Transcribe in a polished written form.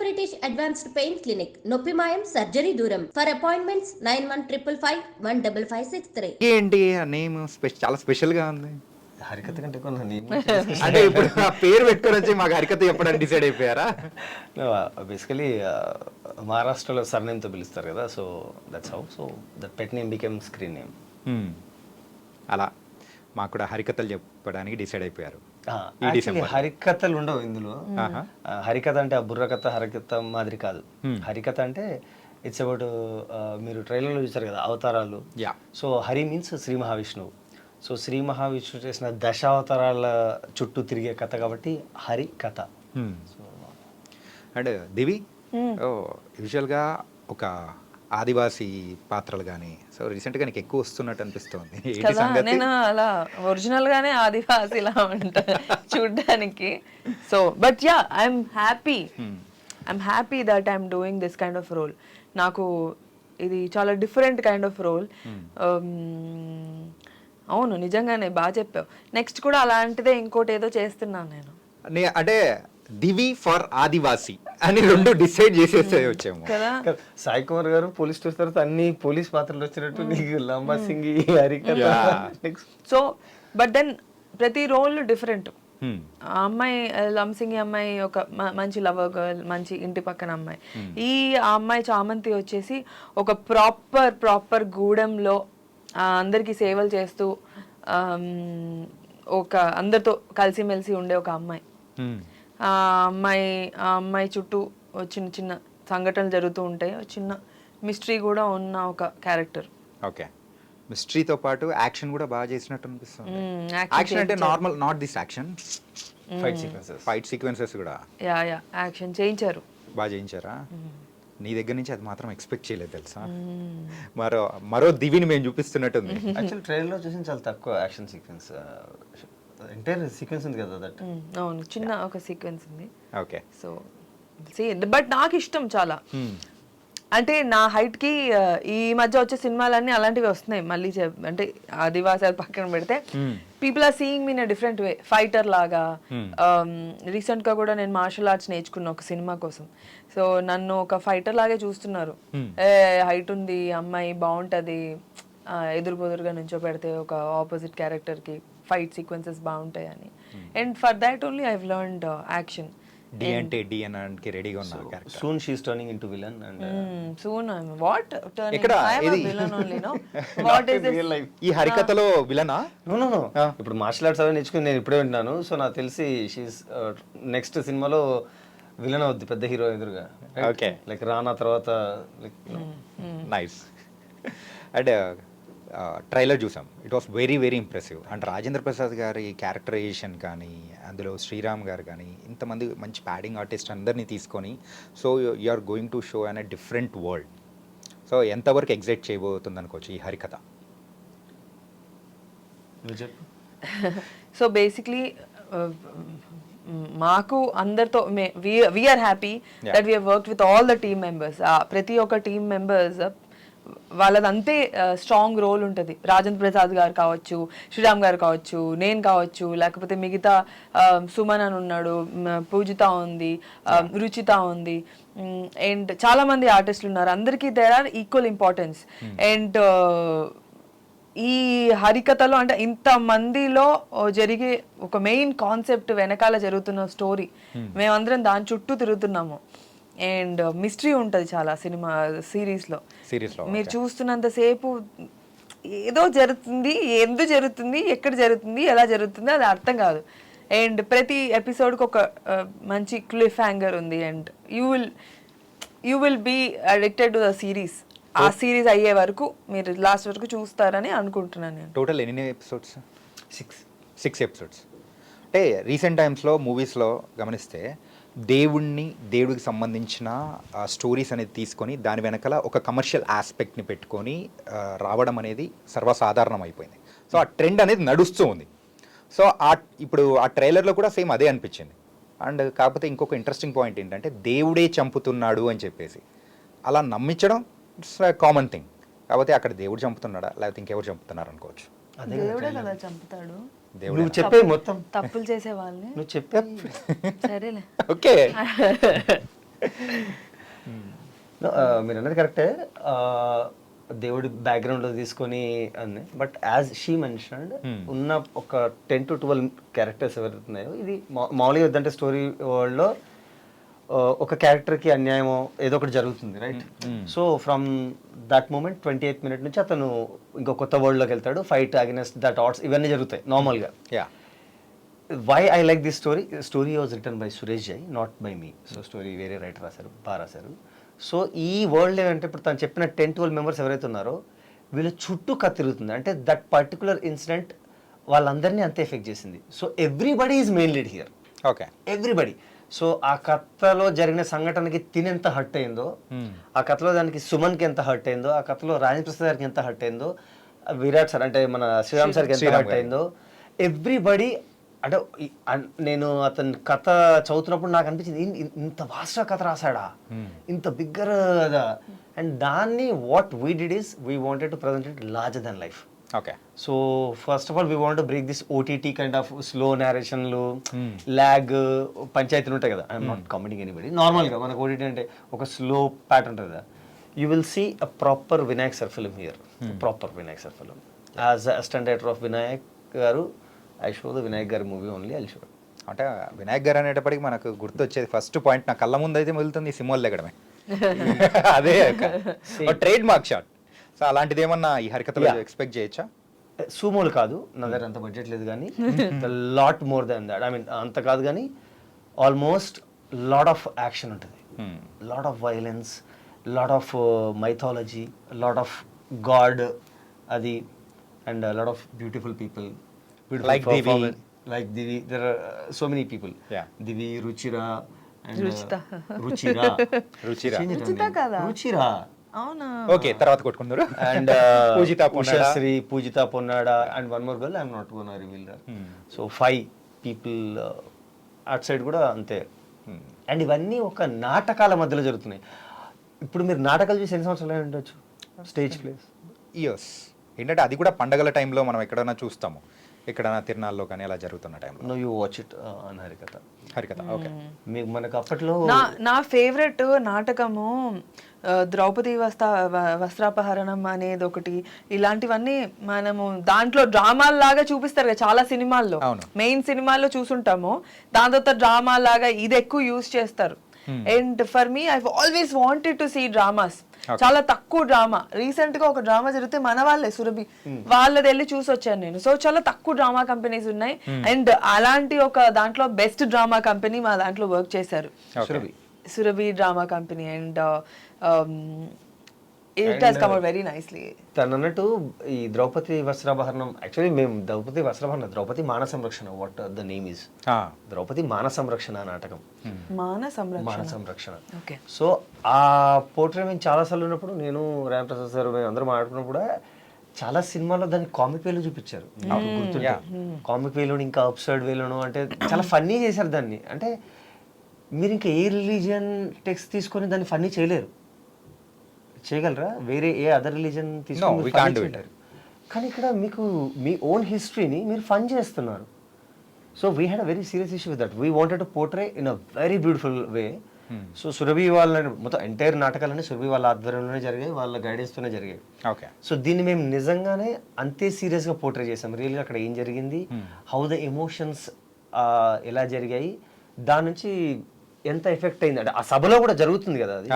British advanced pain clinic, నొప్పి మాయం, surgery దూరం. For appointments 9155556563. ఏంటి ఆ నేమ్ చాలా స్పెషల్ గా ఉంది. హరికథ కంటే కొన్న నేమ్ అంటే ఇప్పుడు ఆ పేరు పెట్టుకొని వచ్చి మాకు హరికథ చెప్పడానికి డిసైడ్ అయిపోయారా? బేసికలీ మహారాష్ట్రలో సర్నేమ్తో పిలుస్తారు కదా, so that's how. So that pet name became screen name. అలా మాకు కూడా హరికథలు చెప్పడానికి డిసైడ్ అయిపోయారు. హరికథలు ఉండవు ఇందులో. హరికథ అంటే ఆ బుర్రకథ హరికథ మాదిరి కాదు. హరికథ అంటే ఇట్స్ అబౌట్, మీరు ట్రైలర్లో చూసారు కదా అవతారాలు. సో హరి మీన్స్ శ్రీ మహావిష్ణువు. సో శ్రీ మహావిష్ణువు చేసిన దశావతారాల చుట్టూ తిరిగే కథ కాబట్టి హరి కథ. అండ్ దివి యూజువల్గా ఒక ఆదివాసీ పాత్రలు కానీ సో రీసెంట్గా నీకు ఎక్కువ వస్తున్నట్టు అనిపిస్తుంది. నేను అలా ఒరిజినల్ గానే ఆదివాసీలా ఉంటా చూడ్డానికి. So but yeah I'm happy that I'm doing this kind of role. నాకు ఇది చాలా డిఫరెంట్ కైండ్ ఆఫ్ రోల్. అవును, నిజంగానే బాగా చెప్పావు. నెక్స్ట్ కూడా అలాంటిదే ఇంకోటి ఏదో చేస్తున్నాను నేను. అంటే దివి ఫర్ ఆదివాసి అని రెండు డిసైడ్ చేసేస్తే వచ్చాము కదా. సాయి కుమార్ గారు పోలీస్ స్టేషన్ తర్వాత అన్ని పోలీస్ పాత్రలు వచ్చినట్టు నీకు లంబా సింగి హరికథ. సో బట్ దెన్ ప్రతి రోల్ డిఫరెంట్. ఆ అమ్మాయి లంసింగి అమ్మాయి ఒక మంచి లవర్ గర్ల్, మంచి ఇంటి పక్కన అమ్మాయి. ఈ అమ్మాయి చామంతి వచ్చేసి ఒక ప్రాపర్ గూడెంలో అందరికి సేవలు చేస్తూ ఒక అందరితో కలిసిమెలిసి ఉండే ఒక అమ్మాయి. ఆ అమ్మాయి చుట్టూ చిన్న చిన్న సంఘటనలు జరుగుతూ ఉంటాయి. చిన్న మిస్టరీ కూడా ఉన్న ఒక క్యారెక్టర్. ఓకే, మిస్టరీతో పాటు యాక్షన్ కూడా బాగా చేసినట్టు అనిపిస్తుంది. యాక్షన్ అంటే normal, not this action, fight sequences కూడా యాక్షన్ చేయించారు, బాగా చేయించారా? నీ దగ్గర నుంచి అది మాత్రం ఎక్స్పెక్ట్ చేయలేదు తెలుసా. మరో దివిని మేము చూపిస్తున్నట్టుంది. యాక్చువల్ ట్రైలర్లో చూసి చాలా తక్కువ యాక్షన్ సీక్వెన్స్, ఎంటైర్ సీక్వెన్స్ ఉంది కదా దట్. అవును, చిన్న ఒక సీక్వెన్స్ ఉంది. ఓకే, సో బట్ నాకు ఇష్టం చాలా. అంటే నా హైట్ కి ఈ మధ్య వచ్చే సినిమాలన్నీ అలాంటివి వస్తున్నాయి. మళ్ళీ అంటే ఆదివాసాలు పక్కన పెడితే people are seeing me in different way, fighter లాగా. రీసెంట్ గా కూడా నేను మార్షల్ ఆర్ట్స్ నేర్చుకున్నా ఒక సినిమా కోసం. సో నన్ను ఒక ఫైటర్ లాగే చూస్తున్నారు. హైట్ ఉంది అమ్మాయి, బాగుంటది, ఎదురుబొదురుగా నుంచో పెడితే ఒక ఆపోజిట్ క్యారెక్టర్ కి ఫైట్ సీక్వెన్సెస్ బాగుంటాయి అని. And for that only I have learned action. D అంటే డి అనడానికి రెడీగా ఉన్నా character. Soon she is turning into villain and soon I am what turning ఇక్కడ I am villain only no what is this ఈ హరికథలో విలనా? No ఇప్పుడు martial arts అవి నేర్చుకుని నేను ఇప్పుడే వింటున్నాను. సో నాకు తెలిసి షీ ఇస్ నెక్స్ట్ సినిమాలో విలన్ అవుద్ది పెద్ద హీరో ఎదురుగా. ఓకే, లైక్ రానా తర్వాత నైస్. అండ్ ట్రైలర్ చూసాం, it was very very impressive. అంటే రాజేంద్ర ప్రసాద్ గారి క్యారెక్టరైజేషన్ కానీ, అందులో శ్రీరామ్ గారు కానీ, ఇంతమంది మంచి ప్యాడింగ్ ఆర్టిస్ట్ అందరినీ తీసుకొని so you are going to show on a different world. So ఎంతవరకు ఎగ్జైట్ చేయబోతుంది అనుకోవచ్చు ఈ హరికథ? సో బేసిక్లీ మాకు అందరితో we're happy that we work with all the team members. ప్రతి ఒక్క టీమ్ మెంబర్స్ వాళ్ళది అంతే స్ట్రాంగ్ రోల్ ఉంటుంది. రాజేంద్ర ప్రసాద్ గారు కావచ్చు, శ్రీరామ్ గారు కావచ్చు, నేను కావచ్చు, లేకపోతే మిగతా సుమన్ అని ఉన్నాడు, పూజిత ఉంది, రుచిత ఉంది, అండ్ చాలా మంది ఆర్టిస్టులు ఉన్నారు. అందరికీ there are equal importance. And ఈ హరికథలో అంటే ఇంత మందిలో జరిగే ఒక మెయిన్ కాన్సెప్ట్ వెనకాల జరుగుతున్న స్టోరీ, మేమందరం దాని చుట్టూ తిరుగుతున్నాము. అండ్ మిస్టరీ ఉంటుంది చాలా సినిమా సిరీస్లో. మీరు చూస్తున్నంతసేపు ఏదో జరుగుతుంది, ఎందుకు జరుగుతుంది, ఎక్కడ జరుగుతుంది, ఎలా జరుగుతుంది అది అర్థం కాదు. అండ్ ప్రతి ఎపిసోడ్కి ఒక మంచి క్లిఫ్ హ్యాంగర్ ఉంది. And you will be addicted to the series. ఆ సిరీస్ అయ్యే వరకు మీరు లాస్ట్ వరకు చూస్తారని అనుకుంటున్నాను నేను. టోటల్ ఎన్ని ఎపిసోడ్స్? 6 ఎపిసోడ్స్. అంటే రీసెంట్ టైమ్స్లో మూవీస్లో గమనిస్తే దేవుడికి సంబంధించిన స్టోరీస్ అనేది తీసుకొని దాని వెనకాల ఒక కమర్షియల్ ఆస్పెక్ట్ని పెట్టుకొని రావడం అనేది సర్వసాధారణం అయిపోయింది. సో ఆ ట్రెండ్ అనేది నడుస్తూ ఉంది. సో ఇప్పుడు ఆ ట్రైలర్లో కూడా సేమ్ అదే అనిపించింది. అండ్ కాకపోతే ఇంకొక ఇంట్రెస్టింగ్ పాయింట్ ఏంటంటే దేవుడే చంపుతున్నాడు అని చెప్పేసి అలా నమ్మించడం ఇట్స్ కామన్ థింగ్. కాకపోతే అక్కడ దేవుడు చంపుతున్నాడా లేకపోతే ఇంకెవరు చంపుతున్నారు అనుకోవచ్చు. దేవుడే కదా చంపుతాడు. నువ్వు చెప్పే మొత్తం తప్పులు చేసే వాళ్ళని నువ్వు చెప్పే సరేలే. ఓకే, మీరు అన్నది కరెక్టే, దేవుడి బ్యాక్గ్రౌండ్లో తీసుకొని అని. బట్ యాజ్ షీ మెన్షన్డ్, ఉన్న ఒక 10 to 12 క్యారెక్టర్స్ ఎవరైతే ఉన్నాయో, ఇది మామూలుగా వద్దంటే స్టోరీ వరల్డ్లో ఒక క్యారెక్టర్కి అన్యాయమో ఏదో ఒకటి జరుగుతుంది, right? So from that moment 28th minute నుంచి అతను ఇంకో కొత్త వరల్డ్లోకి వెళ్తాడు, ఫైట్ అగెన్స్ట్ దట్ ఆర్ట్స్, ఇవన్నీ జరుగుతాయి నార్మల్గా. Yeah, why I like this story was written by Suresh Jai, not by me. So story వేరే రైటర్ రాశారు, బాగా రాశారు. సో ఈ వరల్డ్ ఏంటంటే ఇప్పుడు తను చెప్పిన 10-12 మెంబర్స్ ఎవరైతే ఉన్నారో వీళ్ళ చుట్టూ కథ తిరుగుతుంది. అంటే దట్ పర్టికులర్ ఇన్సిడెంట్ వాళ్ళందరినీ అంతే ఎఫెక్ట్ చేసింది. So everybody is main lead here, okay, everybody. So ఆ కథలో జరిగిన సంఘటనకి తినెంత హర్ట్ అయిందో, ఆ కథలో దానికి సుమన్కి ఎంత హర్ట్ అయిందో, ఆ కథలో రాజేంద్ర ప్రసాద్ గారికి ఎంత హర్ట్ అయిందో, విరాట్ సార్ అంటే మన శ్రీరామ్ సార్కి ఎంత హర్ట్ అయిందో, ఎవ్రీబడి. అంటే నేను అతని కథ చదువుతున్నప్పుడు నాకు అనిపించింది, ఇంత వాస్ట్గా కథ రాశాడా, ఇంత బిగ్గర్ కదా. అండ్ దాన్ని what we did is we wanted to present it larger than life. Okay. So first of all we want to break this OTT kind of slow నేరేషన్లు, ల్యాగ్, పంచాయతీలు ఉంటాయి కదా. I'm not commenting anybody. నార్మల్గా మనకు OTT అంటే ఒక slow pattern ఉంటుంది కదా. You will see a proper Vinayak sir film here, proper Vinayak sir film. As assistant director of Vinayak garu, I show the Vinayak గారి మూవీ ఓన్లీ, ఐ షో. అంటే వినాయక్ గారు అనేటప్పటికి మనకు గుర్తొచ్చేది ఫస్ట్ పాయింట్ నా కళ్ళ ముందు అయితే వెళ్తుంది సింహల్ లెగడమే. అదే ట్రేడ్ మార్క్ షాట్. సో అలాంటిది ఏమన్నా ఈ హరికథలో ఎక్స్పెక్ట్ చేయొచ్చా? సూమోలు కాదు, నా దగ్గర అంత బడ్జెట్ లేదు, కానీ lot more than that. I mean అంత కాదు కానీ ఆల్మోస్ట్ లాట్ ఆఫ్ యాక్షన్ ఉంటుంది, lot of violence, lot of mythology, lot of god అది, and lot of beautiful people. Like Divi. Like Divi, there are so many people. Yeah. Divi, Ruchira, and Ruchita. Ruchira. Ruchira. Ruchita కదా? Ruchira. అవునా? Okay, తర్వాత కొట్టుకుందరు. And Pujitha Ponnada. Ushasri, Pujita Ponnada, and one more girl. I'm not gonna reveal her. So 5 people outside కూడా అంతే. And ఇవన్నీ ఒక నాటకాల మధ్యలో జరుగుతున్నాయి. ఇప్పుడు మీరు నాటకాలు చూసి ఎన్ని సంవత్సరాలు ఉండొచ్చు, స్టేజ్ ప్లేస్ ఇయర్స్. ఏంటంటే అది కూడా పండగల టైంలో మనం ఎక్కడైనా చూస్తాము, ఎక్కడైనా తిరునాళ్ళలో కానీ అలా జరుగుతున్న టైంలో. నో యూ వాచ్ ఇట్ అని హరికథ. ఓకే. మీకు మనకు అప్పట్లో నా ఫేవరెట్ నాటకము ద్రౌపది వస్త్రాపహరణం అనేది ఒకటి. ఇలాంటివన్నీ మనము దాంట్లో డ్రామాల్లాగా చూపిస్తారు కదా చాలా సినిమాల్లో, మెయిన్ సినిమాల్లో చూసుంటాము. దాని తర్వాత డ్రామాలాగా ఇది ఎక్కువ యూజ్ చేస్తారు. And for me I always wanted to see dramas. చాలా తక్కువ డ్రామా. రీసెంట్ గా ఒక డ్రామా జరిగితే మన వాళ్ళే సురభి వాళ్ళది వెళ్ళి చూసి వచ్చాను నేను. సో చాలా తక్కువ డ్రామా కంపెనీస్ ఉన్నాయి. అండ్ అలాంటి ఒక దాంట్లో బెస్ట్ డ్రామా కంపెనీ మా దాంట్లో వర్క్ చేశారు, Surabhi drama company. And it has come out very nicely. తను అన్నట్టు ఈ ద్రౌపది వస్త్రాపహరణం, యాక్చువల్లీ మేము Draupadi Mana Samrakshana, what the name is, Draupadi Mana Samrakshana నాటకం. మాన సంరక్షణ. సో ఆ పోర్ట్రే మేము చాలాసార్లు ఉన్నప్పుడు, నేను రామప్రసాద్ సార్ మేము అందరూ మాట్లాడుకున్నప్పుడు కూడా చాలా సినిమాల్లో దాన్ని కామిక్ వేలో చూపించారు. నాకు గుర్తుంటే కామిక్ వేలోను, ఇంకా అప్సర్డ్ వేలోను, అంటే చాలా ఫన్నీ చేశారు దాన్ని. అంటే మీరు ఇంకా ఏ రిలీజియన్ టెక్స్ట్ తీసుకొని దాన్ని ఫన్నీ చేయగలరా? వేరే ఏ అదర్ రిలీజన్ తీసుకొని కానీ ఇక్కడ మీకు మీ ఓన్ హిస్టరీని మీరు ఫన్ చేస్తున్నారు. So we had a very serious issue with that. We wanted to portray in a very beautiful way. So Surabhi వాళ్ళ మొత్తం ఎంటైర్ నాటకాలన్నీ సురభి వాళ్ళ ఆధ్వర్యంలోనే జరిగాయి, వాళ్ళ గైడెన్స్తోనే జరిగాయి. ఓకే. సో దీన్ని మేము నిజంగానే అంతే సీరియస్గా పోర్ట్రే చేసాం. రియల్గా అక్కడ ఏం జరిగింది, హౌ ద ఎమోషన్స్ ఎలా జరిగాయి, దాని నుంచి ఎంత ఎఫెక్ట్ అయింది. అంటే ఆ సభలో కూడా జరుగుతుంది కదా అది.